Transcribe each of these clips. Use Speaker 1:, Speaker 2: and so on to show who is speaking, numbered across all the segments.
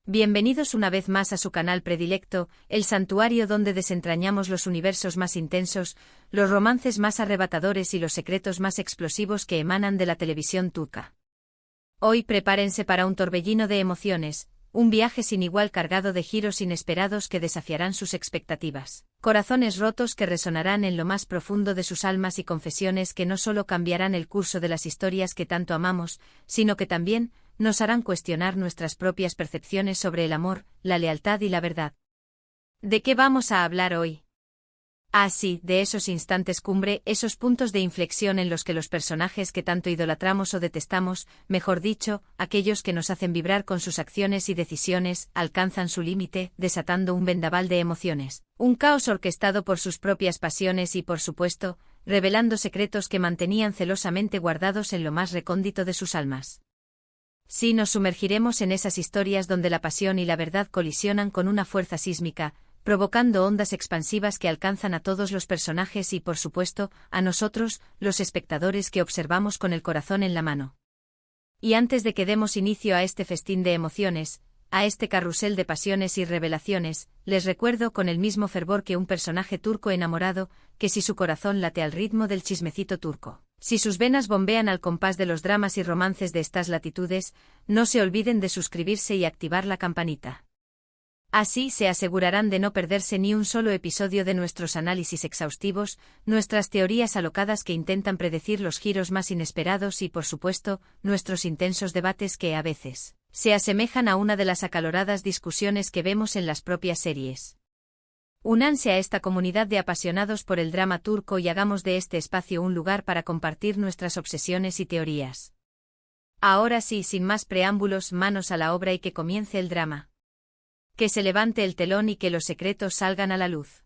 Speaker 1: Bienvenidos una vez más a su canal predilecto, el santuario donde desentrañamos los universos más intensos, los romances más arrebatadores y los secretos más explosivos que emanan de la televisión turca. Hoy prepárense para un torbellino de emociones, un viaje sin igual cargado de giros inesperados que desafiarán sus expectativas. Corazones rotos que resonarán en lo más profundo de sus almas y confesiones que no solo cambiarán el curso de las historias que tanto amamos, sino que también nos harán cuestionar nuestras propias percepciones sobre el amor, la lealtad y la verdad. ¿De qué vamos a hablar hoy? Ah, sí, de esos instantes cumbre, esos puntos de inflexión en los que los personajes que tanto idolatramos o detestamos, mejor dicho, aquellos que nos hacen vibrar con sus acciones y decisiones, alcanzan su límite, desatando un vendaval de emociones. Un caos orquestado por sus propias pasiones y, por supuesto, revelando secretos que mantenían celosamente guardados en lo más recóndito de sus almas. Sí, nos sumergiremos en esas historias donde la pasión y la verdad colisionan con una fuerza sísmica, provocando ondas expansivas que alcanzan a todos los personajes y, por supuesto, a nosotros, los espectadores que observamos con el corazón en la mano. Y antes de que demos inicio a este festín de emociones, a este carrusel de pasiones y revelaciones, les recuerdo con el mismo fervor que un personaje turco enamorado, que si su corazón late al ritmo del chismecito turco, si sus venas bombean al compás de los dramas y romances de estas latitudes, no se olviden de suscribirse y activar la campanita. Así se asegurarán de no perderse ni un solo episodio de nuestros análisis exhaustivos, nuestras teorías alocadas que intentan predecir los giros más inesperados y, por supuesto, nuestros intensos debates que, a veces, se asemejan a una de las acaloradas discusiones que vemos en las propias series. Únanse a esta comunidad de apasionados por el drama turco y hagamos de este espacio un lugar para compartir nuestras obsesiones y teorías. Ahora sí, sin más preámbulos, manos a la obra y que comience el drama. Que se levante el telón y que los secretos salgan a la luz.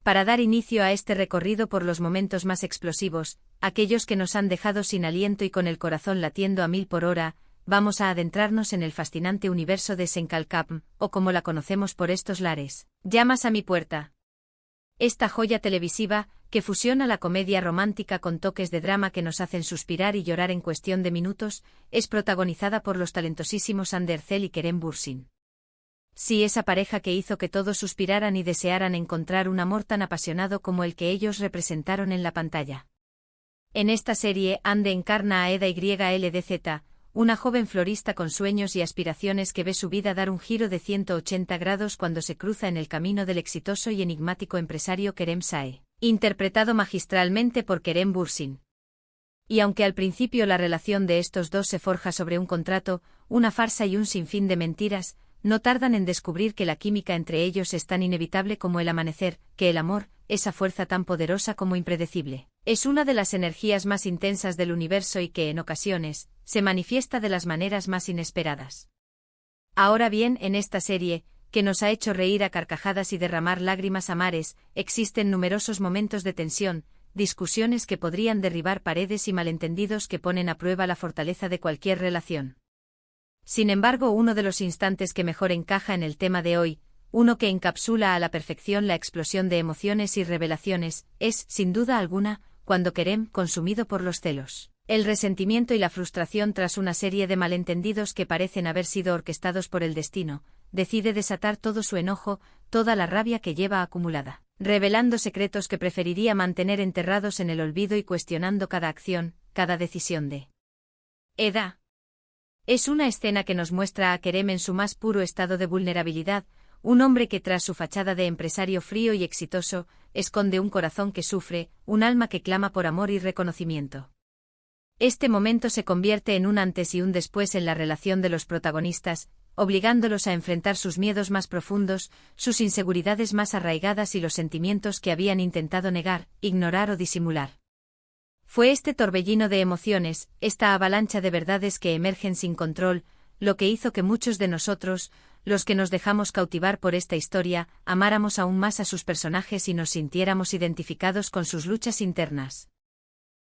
Speaker 1: Para dar inicio a este recorrido por los momentos más explosivos, aquellos que nos han dejado sin aliento y con el corazón latiendo a 1000 por hora, vamos a adentrarnos en el fascinante universo de Senkalkapm, o como la conocemos por estos lares, Llamas a mi puerta. Esta joya televisiva, que fusiona la comedia romántica con toques de drama que nos hacen suspirar y llorar en cuestión de minutos, es protagonizada por los talentosísimos Hande Erçel y Kerem Bürsin. Sí, esa pareja que hizo que todos suspiraran y desearan encontrar un amor tan apasionado como el que ellos representaron en la pantalla. En esta serie, Hande encarna a Eda YLDZ, una joven florista con sueños y aspiraciones que ve su vida dar un giro de 180 grados cuando se cruza en el camino del exitoso y enigmático empresario Kerem Sae, interpretado magistralmente por Kerem Bürsin. Y aunque al principio la relación de estos dos se forja sobre un contrato, una farsa y un sinfín de mentiras, no tardan en descubrir que la química entre ellos es tan inevitable como el amanecer, que el amor, esa fuerza tan poderosa como impredecible, es una de las energías más intensas del universo y que, en ocasiones, se manifiesta de las maneras más inesperadas. Ahora bien, en esta serie, que nos ha hecho reír a carcajadas y derramar lágrimas a mares, existen numerosos momentos de tensión, discusiones que podrían derribar paredes y malentendidos que ponen a prueba la fortaleza de cualquier relación. Sin embargo, uno de los instantes que mejor encaja en el tema de hoy, uno que encapsula a la perfección la explosión de emociones y revelaciones, es, sin duda alguna, cuando Kerem, consumido por los celos, el resentimiento y la frustración tras una serie de malentendidos que parecen haber sido orquestados por el destino, decide desatar todo su enojo, toda la rabia que lleva acumulada, revelando secretos que preferiría mantener enterrados en el olvido y cuestionando cada acción, cada decisión de Eda. Es una escena que nos muestra a Kerem en su más puro estado de vulnerabilidad, un hombre que tras su fachada de empresario frío y exitoso, esconde un corazón que sufre, un alma que clama por amor y reconocimiento. Este momento se convierte en un antes y un después en la relación de los protagonistas, obligándolos a enfrentar sus miedos más profundos, sus inseguridades más arraigadas y los sentimientos que habían intentado negar, ignorar o disimular. Fue este torbellino de emociones, esta avalancha de verdades que emergen sin control, lo que hizo que muchos de nosotros, los que nos dejamos cautivar por esta historia, amáramos aún más a sus personajes y nos sintiéramos identificados con sus luchas internas.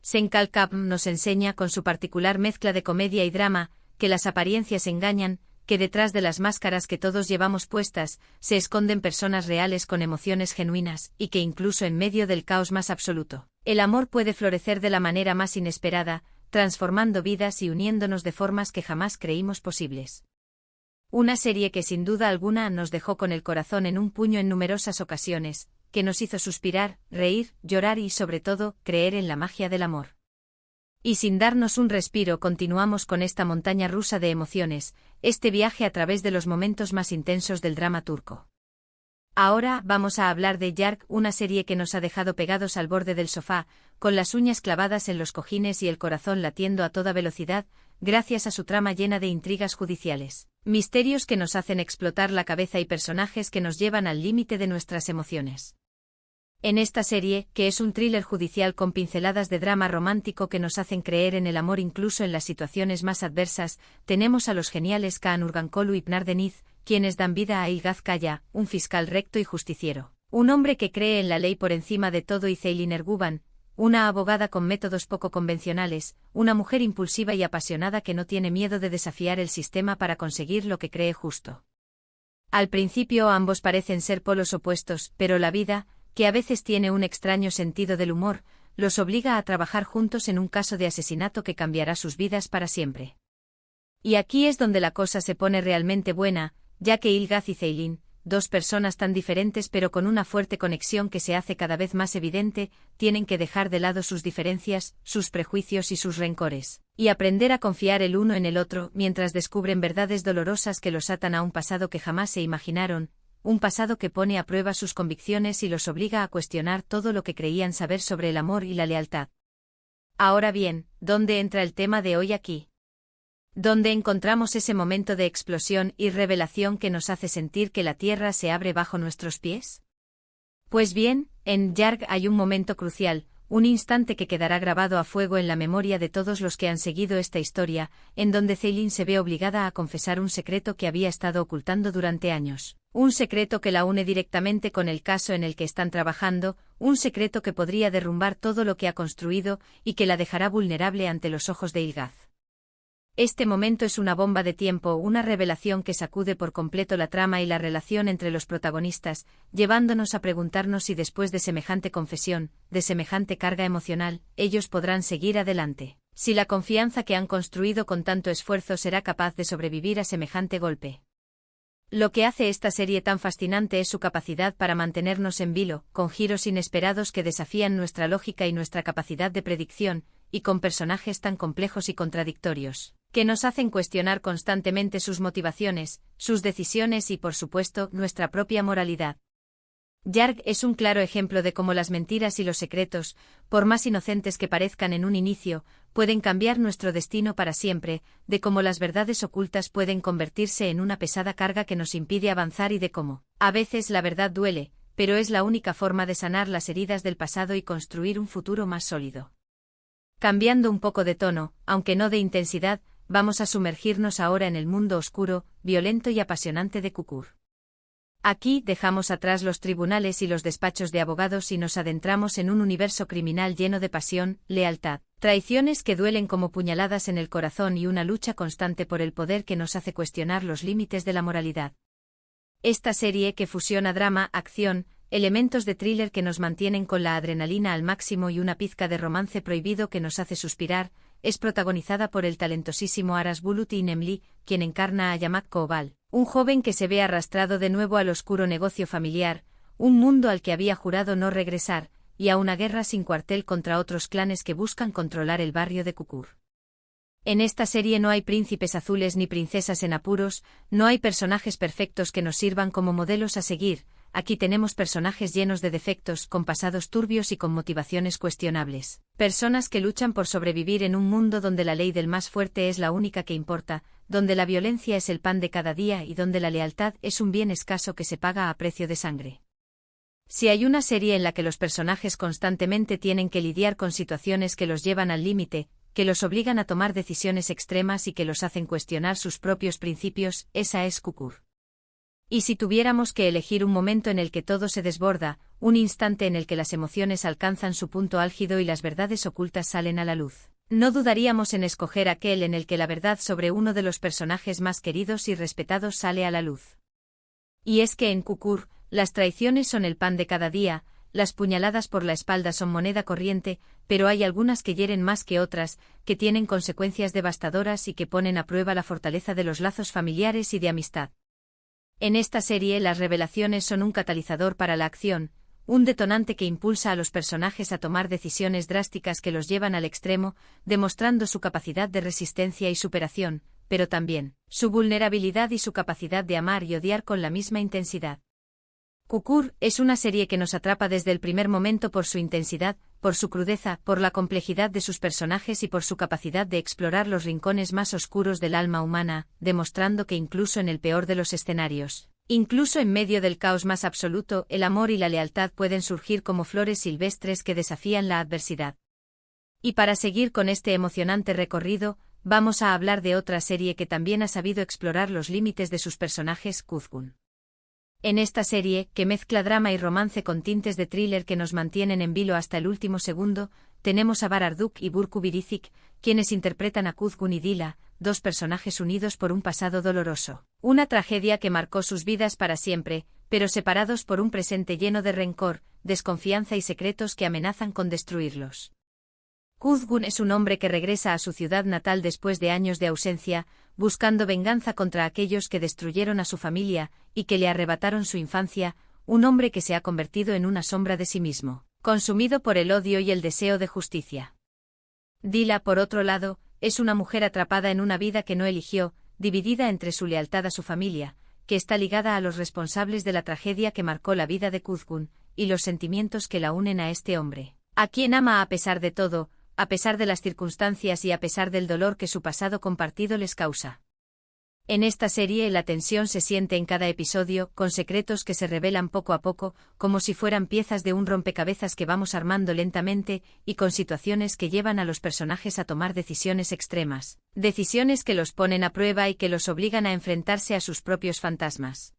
Speaker 1: Senkalkapm nos enseña con su particular mezcla de comedia y drama, que las apariencias engañan, que detrás de las máscaras que todos llevamos puestas, se esconden personas reales con emociones genuinas, y que incluso en medio del caos más absoluto, el amor puede florecer de la manera más inesperada, transformando vidas y uniéndonos de formas que jamás creímos posibles. Una serie que sin duda alguna nos dejó con el corazón en un puño en numerosas ocasiones, que nos hizo suspirar, reír, llorar y sobre todo, creer en la magia del amor. Y sin darnos un respiro continuamos con esta montaña rusa de emociones, este viaje a través de los momentos más intensos del drama turco. Ahora vamos a hablar de Yarg, una serie que nos ha dejado pegados al borde del sofá, con las uñas clavadas en los cojines y el corazón latiendo a toda velocidad, gracias a su trama llena de intrigas judiciales, misterios que nos hacen explotar la cabeza y personajes que nos llevan al límite de nuestras emociones. En esta serie, que es un thriller judicial con pinceladas de drama romántico que nos hacen creer en el amor incluso en las situaciones más adversas, tenemos a los geniales Kaan Urgankolu y Pınar Deniz, quienes dan vida a Ilgaz Kaya, un fiscal recto y justiciero, un hombre que cree en la ley por encima de todo, y Ceylin Erguvan, una abogada con métodos poco convencionales, una mujer impulsiva y apasionada que no tiene miedo de desafiar el sistema para conseguir lo que cree justo. Al principio ambos parecen ser polos opuestos, pero la vida, que a veces tiene un extraño sentido del humor, los obliga a trabajar juntos en un caso de asesinato que cambiará sus vidas para siempre. Y aquí es donde la cosa se pone realmente buena, ya que Ilgaz y Ceylin, dos personas tan diferentes pero con una fuerte conexión que se hace cada vez más evidente, tienen que dejar de lado sus diferencias, sus prejuicios y sus rencores, y aprender a confiar el uno en el otro mientras descubren verdades dolorosas que los atan a un pasado que jamás se imaginaron, un pasado que pone a prueba sus convicciones y los obliga a cuestionar todo lo que creían saber sobre el amor y la lealtad. Ahora bien, ¿dónde entra el tema de hoy aquí? ¿Dónde encontramos ese momento de explosión y revelación que nos hace sentir que la tierra se abre bajo nuestros pies? Pues bien, en Yarg hay un momento crucial, un instante que quedará grabado a fuego en la memoria de todos los que han seguido esta historia, en donde Ceylin se ve obligada a confesar un secreto que había estado ocultando durante años. Un secreto que la une directamente con el caso en el que están trabajando, un secreto que podría derrumbar todo lo que ha construido y que la dejará vulnerable ante los ojos de Ilgaz. Este momento es una bomba de tiempo, una revelación que sacude por completo la trama y la relación entre los protagonistas, llevándonos a preguntarnos si después de semejante confesión, de semejante carga emocional, ellos podrán seguir adelante, si la confianza que han construido con tanto esfuerzo será capaz de sobrevivir a semejante golpe. Lo que hace esta serie tan fascinante es su capacidad para mantenernos en vilo, con giros inesperados que desafían nuestra lógica y nuestra capacidad de predicción, y con personajes tan complejos y contradictorios, que nos hacen cuestionar constantemente sus motivaciones, sus decisiones y, por supuesto, nuestra propia moralidad. Yarg es un claro ejemplo de cómo las mentiras y los secretos, por más inocentes que parezcan en un inicio, pueden cambiar nuestro destino para siempre, de cómo las verdades ocultas pueden convertirse en una pesada carga que nos impide avanzar y de cómo, a veces la verdad duele, pero es la única forma de sanar las heridas del pasado y construir un futuro más sólido. Cambiando un poco de tono, aunque no de intensidad, vamos a sumergirnos ahora en el mundo oscuro, violento y apasionante de Kukur. Aquí dejamos atrás los tribunales y los despachos de abogados y nos adentramos en un universo criminal lleno de pasión, lealtad, traiciones que duelen como puñaladas en el corazón y una lucha constante por el poder que nos hace cuestionar los límites de la moralidad. Esta serie que fusiona drama, acción, elementos de thriller que nos mantienen con la adrenalina al máximo y una pizca de romance prohibido que nos hace suspirar, es protagonizada por el talentosísimo Aras Bulut y Nemli, quien encarna a Yamak Koval, un joven que se ve arrastrado de nuevo al oscuro negocio familiar, un mundo al que había jurado no regresar, y a una guerra sin cuartel contra otros clanes que buscan controlar el barrio de Kukur. En esta serie no hay príncipes azules ni princesas en apuros, no hay personajes perfectos que nos sirvan como modelos a seguir. Aquí tenemos personajes llenos de defectos, con pasados turbios y con motivaciones cuestionables. Personas que luchan por sobrevivir en un mundo donde la ley del más fuerte es la única que importa, donde la violencia es el pan de cada día y donde la lealtad es un bien escaso que se paga a precio de sangre. Si hay una serie en la que los personajes constantemente tienen que lidiar con situaciones que los llevan al límite, que los obligan a tomar decisiones extremas y que los hacen cuestionar sus propios principios, esa es Kukur. Y si tuviéramos que elegir un momento en el que todo se desborda, un instante en el que las emociones alcanzan su punto álgido y las verdades ocultas salen a la luz, no dudaríamos en escoger aquel en el que la verdad sobre uno de los personajes más queridos y respetados sale a la luz. Y es que en Kukur, las traiciones son el pan de cada día, las puñaladas por la espalda son moneda corriente, pero hay algunas que hieren más que otras, que tienen consecuencias devastadoras y que ponen a prueba la fortaleza de los lazos familiares y de amistad. En esta serie las revelaciones son un catalizador para la acción, un detonante que impulsa a los personajes a tomar decisiones drásticas que los llevan al extremo, demostrando su capacidad de resistencia y superación, pero también su vulnerabilidad y su capacidad de amar y odiar con la misma intensidad. Kukur es una serie que nos atrapa desde el primer momento por su intensidad, por su crudeza, por la complejidad de sus personajes y por su capacidad de explorar los rincones más oscuros del alma humana, demostrando que incluso en el peor de los escenarios, incluso en medio del caos más absoluto, el amor y la lealtad pueden surgir como flores silvestres que desafían la adversidad. Y para seguir con este emocionante recorrido, vamos a hablar de otra serie que también ha sabido explorar los límites de sus personajes, Kuzgun. En esta serie, que mezcla drama y romance con tintes de thriller que nos mantienen en vilo hasta el último segundo, tenemos a Bararduk y Burku Birizik, quienes interpretan a Kuzgun y Dila, dos personajes unidos por un pasado doloroso. Una tragedia que marcó sus vidas para siempre, pero separados por un presente lleno de rencor, desconfianza y secretos que amenazan con destruirlos. Kuzgun es un hombre que regresa a su ciudad natal después de años de ausencia, buscando venganza contra aquellos que destruyeron a su familia y que le arrebataron su infancia, un hombre que se ha convertido en una sombra de sí mismo, consumido por el odio y el deseo de justicia. Dila, por otro lado, es una mujer atrapada en una vida que no eligió, dividida entre su lealtad a su familia, que está ligada a los responsables de la tragedia que marcó la vida de Kuzgun, y los sentimientos que la unen a este hombre, a quien ama a pesar de todo, a pesar de las circunstancias y a pesar del dolor que su pasado compartido les causa. En esta serie la tensión se siente en cada episodio, con secretos que se revelan poco a poco, como si fueran piezas de un rompecabezas que vamos armando lentamente, y con situaciones que llevan a los personajes a tomar decisiones extremas, decisiones que los ponen a prueba y que los obligan a enfrentarse a sus propios fantasmas.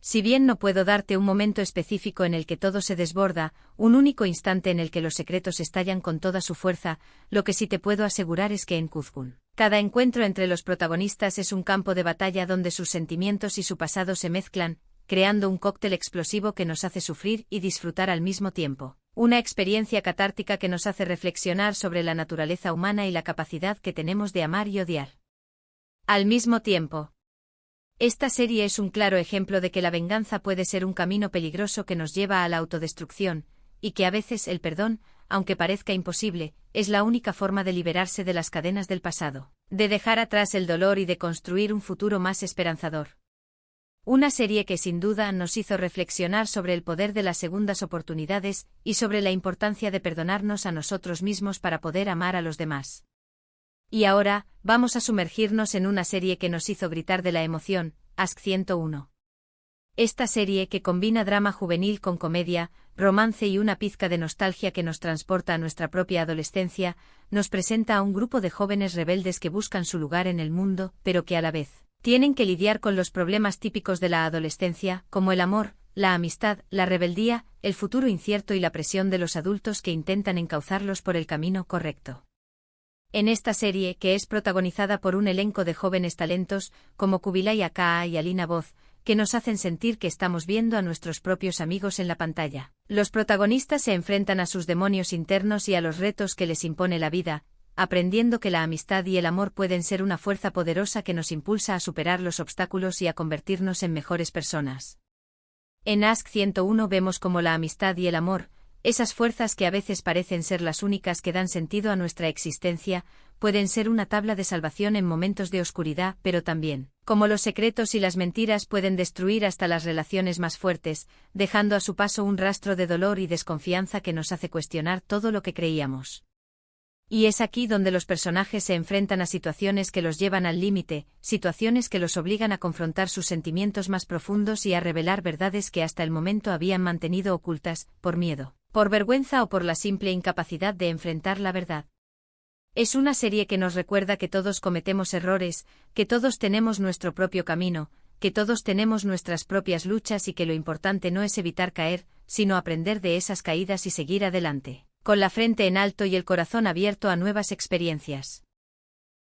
Speaker 1: Si bien no puedo darte un momento específico en el que todo se desborda, un único instante en el que los secretos estallan con toda su fuerza, lo que sí te puedo asegurar es que en Kuzgun, cada encuentro entre los protagonistas es un campo de batalla donde sus sentimientos y su pasado se mezclan, creando un cóctel explosivo que nos hace sufrir y disfrutar al mismo tiempo. Una experiencia catártica que nos hace reflexionar sobre la naturaleza humana y la capacidad que tenemos de amar y odiar. Al mismo tiempo, esta serie es un claro ejemplo de que la venganza puede ser un camino peligroso que nos lleva a la autodestrucción, y que a veces el perdón, aunque parezca imposible, es la única forma de liberarse de las cadenas del pasado, de dejar atrás el dolor y de construir un futuro más esperanzador. Una serie que sin duda nos hizo reflexionar sobre el poder de las segundas oportunidades y sobre la importancia de perdonarnos a nosotros mismos para poder amar a los demás. Y ahora, vamos a sumergirnos en una serie que nos hizo gritar de la emoción, Ask 101. Esta serie que combina drama juvenil con comedia, romance y una pizca de nostalgia que nos transporta a nuestra propia adolescencia, nos presenta a un grupo de jóvenes rebeldes que buscan su lugar en el mundo, pero que a la vez tienen que lidiar con los problemas típicos de la adolescencia, como el amor, la amistad, la rebeldía, el futuro incierto y la presión de los adultos que intentan encauzarlos por el camino correcto. En esta serie, que es protagonizada por un elenco de jóvenes talentos, como Kubilay Aka y Alina Voz, que nos hacen sentir que estamos viendo a nuestros propios amigos en la pantalla. Los protagonistas se enfrentan a sus demonios internos y a los retos que les impone la vida, aprendiendo que la amistad y el amor pueden ser una fuerza poderosa que nos impulsa a superar los obstáculos y a convertirnos en mejores personas. En Ask 101 vemos cómo la amistad y el amor, esas fuerzas que a veces parecen ser las únicas que dan sentido a nuestra existencia, pueden ser una tabla de salvación en momentos de oscuridad, pero también, como los secretos y las mentiras pueden destruir hasta las relaciones más fuertes, dejando a su paso un rastro de dolor y desconfianza que nos hace cuestionar todo lo que creíamos. Y es aquí donde los personajes se enfrentan a situaciones que los llevan al límite, situaciones que los obligan a confrontar sus sentimientos más profundos y a revelar verdades que hasta el momento habían mantenido ocultas, por miedo, por vergüenza o por la simple incapacidad de enfrentar la verdad. Es una serie que nos recuerda que todos cometemos errores, que todos tenemos nuestro propio camino, que todos tenemos nuestras propias luchas y que lo importante no es evitar caer, sino aprender de esas caídas y seguir adelante, con la frente en alto y el corazón abierto a nuevas experiencias.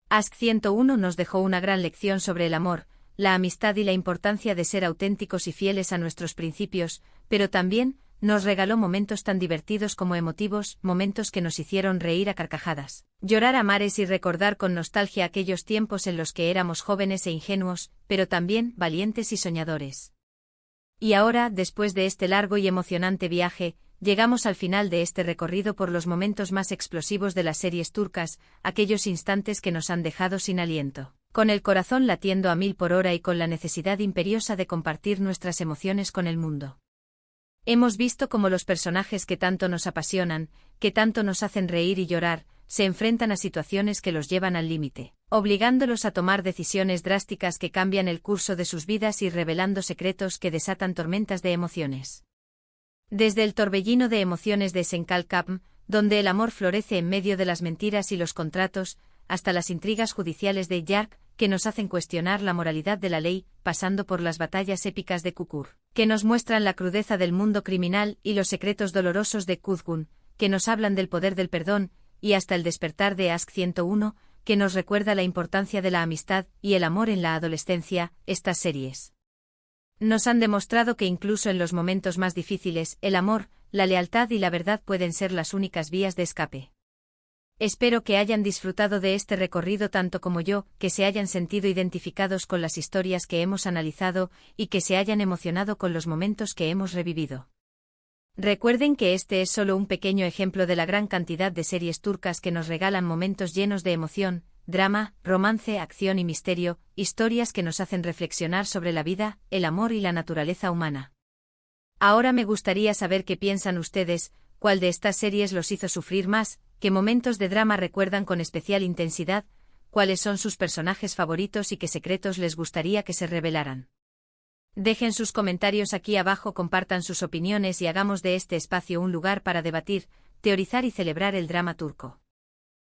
Speaker 1: Ask 101 nos dejó una gran lección sobre el amor, la amistad y la importancia de ser auténticos y fieles a nuestros principios, pero también nos regaló momentos tan divertidos como emotivos, momentos que nos hicieron reír a carcajadas, llorar a mares y recordar con nostalgia aquellos tiempos en los que éramos jóvenes e ingenuos, pero también valientes y soñadores. Y ahora, después de este largo y emocionante viaje, llegamos al final de este recorrido por los momentos más explosivos de las series turcas, aquellos instantes que nos han dejado sin aliento, con el corazón latiendo a 1000 por hora y con la necesidad imperiosa de compartir nuestras emociones con el mundo. Hemos visto cómo los personajes que tanto nos apasionan, que tanto nos hacen reír y llorar, se enfrentan a situaciones que los llevan al límite, obligándolos a tomar decisiones drásticas que cambian el curso de sus vidas y revelando secretos que desatan tormentas de emociones. Desde el torbellino de emociones de Senkal Kapm, donde el amor florece en medio de las mentiras y los contratos, hasta las intrigas judiciales de Yark, que nos hacen cuestionar la moralidad de la ley, pasando por las batallas épicas de Kukur, que nos muestran la crudeza del mundo criminal y los secretos dolorosos de Kuzgun, que nos hablan del poder del perdón, y hasta el despertar de Ask 101, que nos recuerda la importancia de la amistad y el amor en la adolescencia. Estas series nos han demostrado que incluso en los momentos más difíciles, el amor, la lealtad y la verdad pueden ser las únicas vías de escape. Espero que hayan disfrutado de este recorrido tanto como yo, que se hayan sentido identificados con las historias que hemos analizado y que se hayan emocionado con los momentos que hemos revivido. Recuerden que este es solo un pequeño ejemplo de la gran cantidad de series turcas que nos regalan momentos llenos de emoción, drama, romance, acción y misterio, historias que nos hacen reflexionar sobre la vida, el amor y la naturaleza humana. Ahora me gustaría saber qué piensan ustedes, cuál de estas series los hizo sufrir más, qué momentos de drama recuerdan con especial intensidad, cuáles son sus personajes favoritos y qué secretos les gustaría que se revelaran. Dejen sus comentarios aquí abajo, compartan sus opiniones y hagamos de este espacio un lugar para debatir, teorizar y celebrar el drama turco.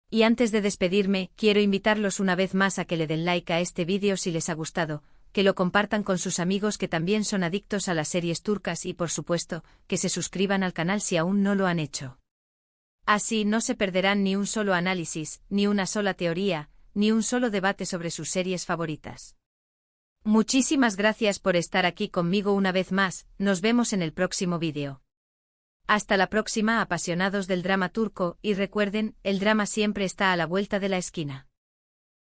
Speaker 1: Y antes de despedirme, quiero invitarlos una vez más a que le den like a este vídeo si les ha gustado, que lo compartan con sus amigos que también son adictos a las series turcas y por supuesto, que se suscriban al canal si aún no lo han hecho. Así no se perderán ni un solo análisis, ni una sola teoría, ni un solo debate sobre sus series favoritas. Muchísimas gracias por estar aquí conmigo una vez más, nos vemos en el próximo vídeo. Hasta la próxima, apasionados del drama turco, y recuerden, el drama siempre está a la vuelta de la esquina.